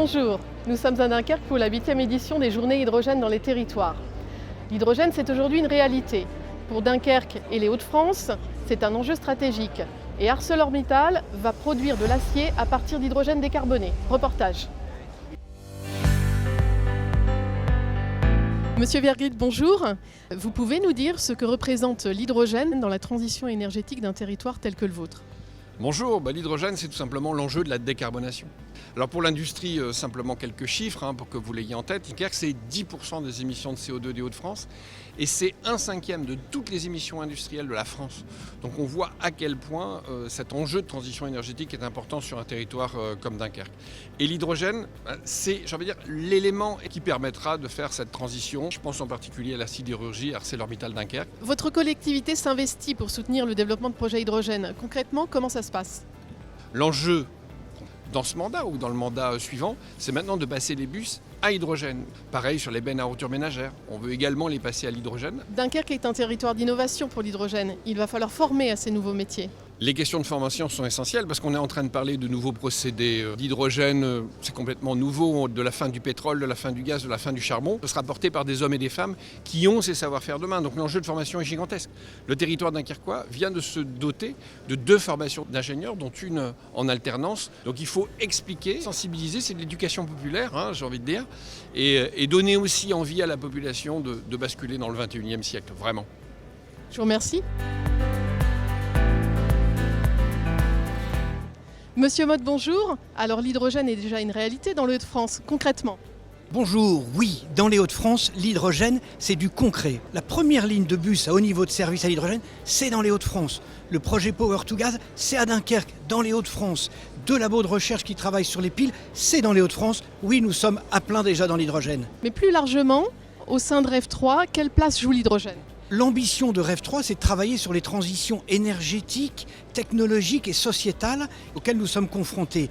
Bonjour, nous sommes à Dunkerque pour la 8e édition des Journées hydrogène dans les territoires. L'hydrogène, c'est aujourd'hui une réalité. Pour Dunkerque et les Hauts-de-France, c'est un enjeu stratégique. Et ArcelorMittal va produire de l'acier à partir d'hydrogène décarboné. Reportage. Monsieur Vergrit, bonjour. Vous pouvez nous dire ce que représente l'hydrogène dans la transition énergétique d'un territoire tel que le vôtre ? Bonjour, l'hydrogène c'est tout simplement l'enjeu de la décarbonation. Alors pour l'industrie, simplement quelques chiffres pour que vous l'ayez en tête. Dunkerque c'est 10% des émissions de CO2 des Hauts-de-France et c'est 1/5 de toutes les émissions industrielles de la France. Donc on voit à quel point cet enjeu de transition énergétique est important sur un territoire comme Dunkerque. Et l'hydrogène, c'est l'élément qui permettra de faire cette transition. Je pense en particulier à la sidérurgie ArcelorMittal Dunkerque. Votre collectivité s'investit pour soutenir le développement de projets hydrogène. Concrètement, comment ça se passe ? L'enjeu dans ce mandat ou dans le mandat suivant, c'est maintenant de passer les bus à hydrogène. Pareil sur les bennes à rupture ménagère. On veut également les passer à l'hydrogène. Dunkerque est un territoire d'innovation pour l'hydrogène. Il va falloir former à ces nouveaux métiers. Les questions de formation sont essentielles parce qu'on est en train de parler de nouveaux procédés d'hydrogène. C'est complètement nouveau, de la fin du pétrole, de la fin du gaz, de la fin du charbon. Ce sera porté par des hommes et des femmes qui ont ces savoir-faire demain. Donc l'enjeu de formation est gigantesque. Le territoire dunkerquois vient de se doter de 2 formations d'ingénieurs, dont une en alternance. Donc il faut expliquer, sensibiliser, c'est de l'éducation populaire, j'ai envie de dire, et donner aussi envie à la population de basculer dans le 21e siècle, vraiment. Je vous remercie. Monsieur Motte, bonjour. Alors l'hydrogène est déjà une réalité dans le Hauts-de-France, concrètement. Bonjour, oui, dans les Hauts-de-France, l'hydrogène, c'est du concret. La première ligne de bus à haut niveau de service à l'hydrogène, c'est dans les Hauts-de-France. Le projet Power2Gas, c'est à Dunkerque, dans les Hauts-de-France. 2 labos de recherche qui travaillent sur les piles, c'est dans les Hauts-de-France. Oui, nous sommes à plein déjà dans l'hydrogène. Mais plus largement, au sein de REV 3, quelle place joue l'hydrogène ? L'ambition de REV 3, c'est de travailler sur les transitions énergétiques, technologiques et sociétales auxquelles nous sommes confrontés.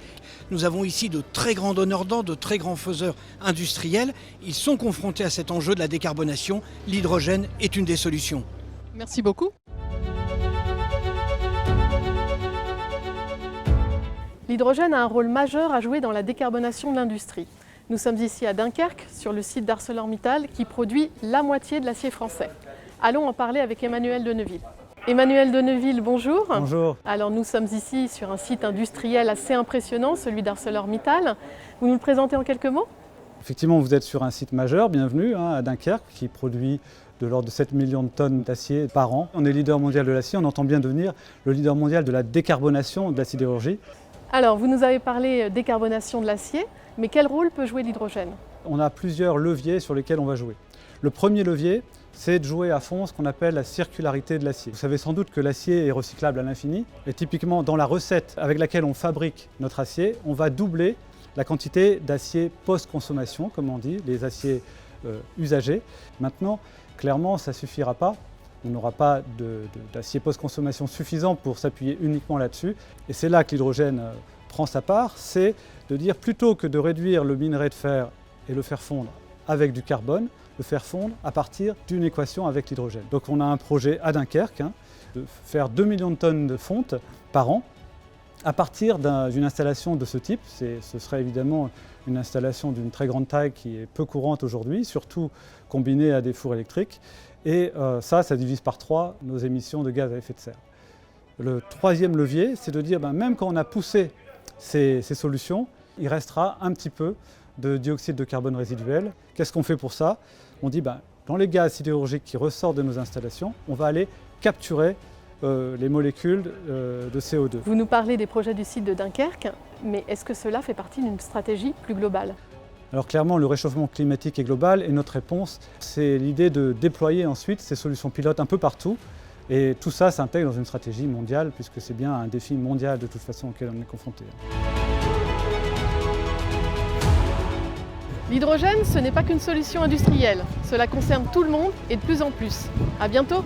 Nous avons ici de très grands donneurs d'ordre, de très grands faiseurs industriels. Ils sont confrontés à cet enjeu de la décarbonation. L'hydrogène est une des solutions. Merci beaucoup. L'hydrogène a un rôle majeur à jouer dans la décarbonation de l'industrie. Nous sommes ici à Dunkerque, sur le site d'ArcelorMittal, qui produit la moitié de l'acier français. Allons en parler avec Emmanuel Deneville. Emmanuel Deneville, bonjour. Bonjour. Alors nous sommes ici sur un site industriel assez impressionnant, celui d'ArcelorMittal. Vous nous le présentez en quelques mots ? Effectivement, vous êtes sur un site majeur, bienvenue à Dunkerque, qui produit de l'ordre de 7 millions de tonnes d'acier par an. On est leader mondial de l'acier, on entend bien devenir le leader mondial de la décarbonation de la sidérurgie. Alors vous nous avez parlé décarbonation de l'acier, mais quel rôle peut jouer l'hydrogène ? On a plusieurs leviers sur lesquels on va jouer. Le premier levier, c'est de jouer à fond ce qu'on appelle la circularité de l'acier. Vous savez sans doute que l'acier est recyclable à l'infini. Et typiquement, dans la recette avec laquelle on fabrique notre acier, on va doubler la quantité d'acier post-consommation, comme on dit, les aciers usagés. Maintenant, clairement, ça ne suffira pas. On n'aura pas d'acier post-consommation suffisant pour s'appuyer uniquement là-dessus. Et c'est là que l'hydrogène prend sa part, c'est de dire plutôt que de réduire le minerai de fer et le faire fondre avec du carbone, le faire fondre à partir d'une équation avec l'hydrogène. Donc on a un projet à Dunkerque de faire 2 millions de tonnes de fonte par an à partir d'une installation de ce type. Ce serait évidemment une installation d'une très grande taille qui est peu courante aujourd'hui, surtout combinée à des fours électriques. Et ça divise par 3 nos émissions de gaz à effet de serre. Le troisième levier, c'est de dire même quand on a poussé ces solutions, il restera un petit peu de dioxyde de carbone résiduel. Qu'est-ce qu'on fait pour ça ? On dit dans les gaz sidérurgiques qui ressortent de nos installations, on va aller capturer les molécules de CO2. Vous nous parlez des projets du site de Dunkerque, mais est-ce que cela fait partie d'une stratégie plus globale ? Alors clairement, le réchauffement climatique est global et notre réponse, c'est l'idée de déployer ensuite ces solutions pilotes un peu partout. Et tout ça s'intègre dans une stratégie mondiale, puisque c'est bien un défi mondial de toute façon auquel on est confronté. L'hydrogène, ce n'est pas qu'une solution industrielle. Cela concerne tout le monde et de plus en plus. À bientôt.